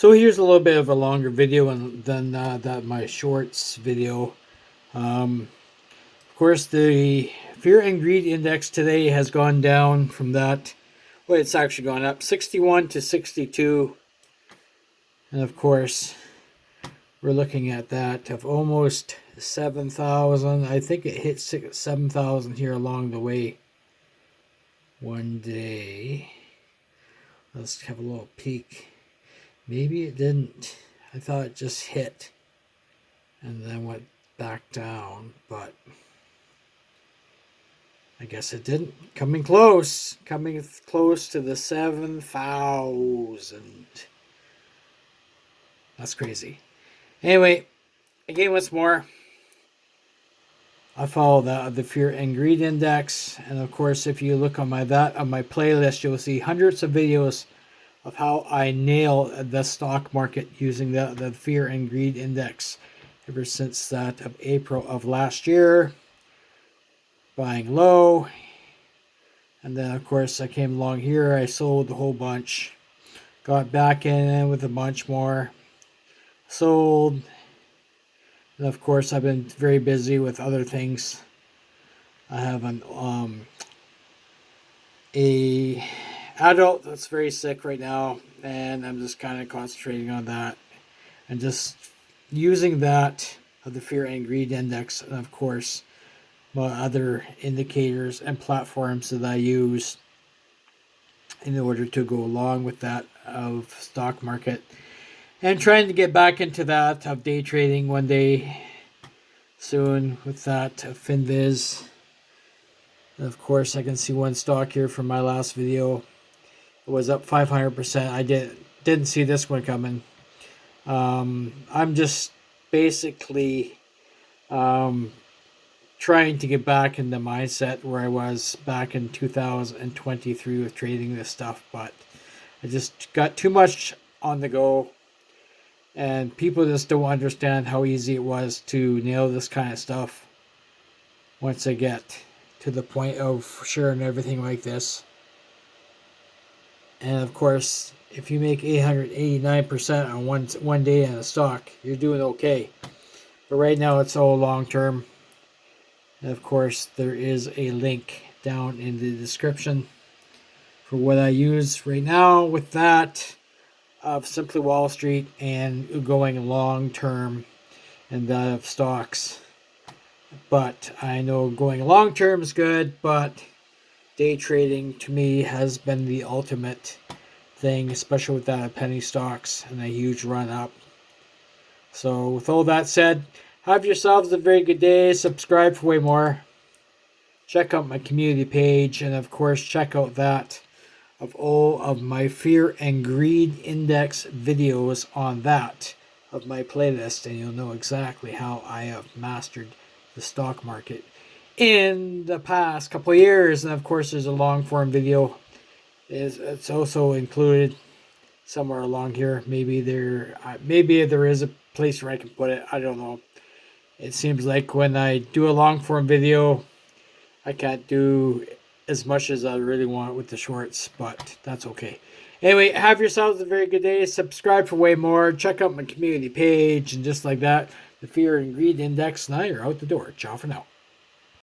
So here's a little bit of a longer video than that my shorts video. Of course, the fear and greed index today has gone down from that. Well, it's actually gone up 61 to 62. And of course, we're looking at that of almost 7,000. I think it hit 7,000 here along the way one day. Let's have a little peek. Maybe it didn't. I thought it just hit and then went back down, but I guess it didn't. Coming close to the 7,000. That's crazy. Anyway, again, once more, I follow the fear and greed index, and of course, if you look on my playlist, you'll see hundreds of videos of how I nail the stock market using the fear and greed index ever since that of April of last year, buying low. And then of course I came along here, I sold a whole bunch, got back in with a bunch more, sold. And of course I've been very busy with other things. I have a adult that's very sick right now, and I'm just kind of concentrating on that and just using that of the fear and greed index, and of course my other indicators and platforms that I use in order to go along with that of stock market, and trying to get back into that of day trading one day soon with that of FinViz. And of course I can see one stock here from my last video. It was up 500%. I didn't see this one coming. I'm just basically trying to get back in the mindset where I was back in 2023 with trading this stuff, but I just got too much on the go, and people just don't understand how easy it was to nail this kind of stuff once I get to the point of sharing everything like this. And of course, if you make 889% on one day in a stock, you're doing okay. But right now it's all long term. And of course, there is a link down in the description for what I use right now with that of Simply Wall Street and going long term and that of stocks. But I know going long term is good, but day trading to me has been the ultimate thing, especially with that Pennystocks and a huge run up. So with all that said, have yourselves a very good day. Subscribe for way more. Check out my community page, and of course check out that of all of my fear and greed index videos on that of my playlist, and you'll know exactly how I have mastered the stock market in the past couple of years. And of course there's a long form video. It's also included somewhere along here. Maybe there is a place where I can put it. I don't know. It seems like when I do a long form video, I can't do as much as I really want with the shorts, but that's okay. Anyway, have yourselves a very good day. Subscribe for way more. Check out my community page, and just like that, the fear and greed index. Now you're out the door. Ciao for now.